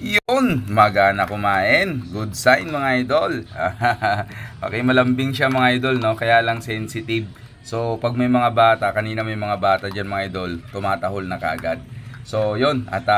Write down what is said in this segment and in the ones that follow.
Yun, magana kumain. Good sign mga idol. Okay, malambing siya mga idol, no? Kaya lang sensitive. So, pag may mga bata, kanina may mga bata dyan mga idol, tumatahol na kaagad. So, yun. At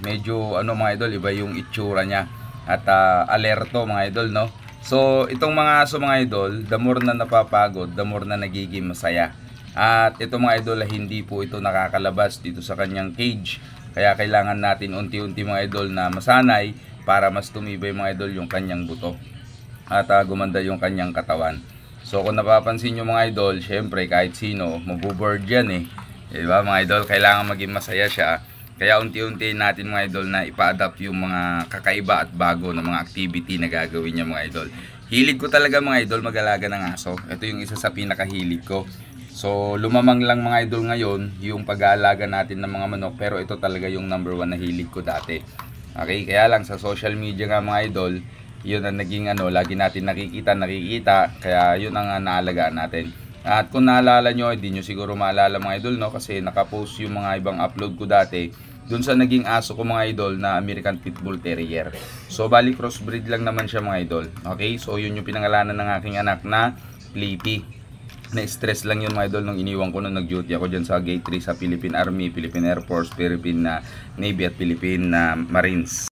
medyo, mga idol, iba yung itsura niya. At alerto mga idol, no? So, itong mga aso mga idol, the more na napapagod, the more na nagiging masaya. At ito mga idol, hindi po ito nakakalabas dito sa kanyang cage. Kaya kailangan natin unti-unti mga idol na masanay para mas tumibay mga idol yung kanyang buto. At gumanda yung kanyang katawan. So kung napapansin nyo mga idol, syempre kahit sino, mabuboard yan eh. Diba mga idol, kailangan maging masaya siya. Kaya unti-unti natin mga idol na ipa-adapt yung mga kakaiba at bago na mga activity na gagawin niya mga idol. Hilig ko talaga mga idol mag-alaga ng aso. Ito yung isa sa pinakahilig ko. So lumamang lang mga idol ngayon yung pag-aalaga natin ng mga manok, pero ito talaga yung number 1 na hilig ko dati. Okay, kaya lang sa social media nga mga idol, yun ang naging lagi natin nakikita, kaya yun ang naalagaan natin. At kung naalala nyo, hindi nyo siguro maalala mga idol, no, kasi nakapost yung mga ibang upload ko dati dun sa naging aso ko mga idol na American Pitbull Terrier. So bali crossbreed lang naman siya mga idol. Okay, so yun yung pinangalanan ng aking anak na Flippy. Na-stress lang yun mga idol nung iniwan ko nung nag-duty ako dyan sa Gate 3 sa Philippine Army, Philippine Air Force, Philippine Navy at Philippine Marines.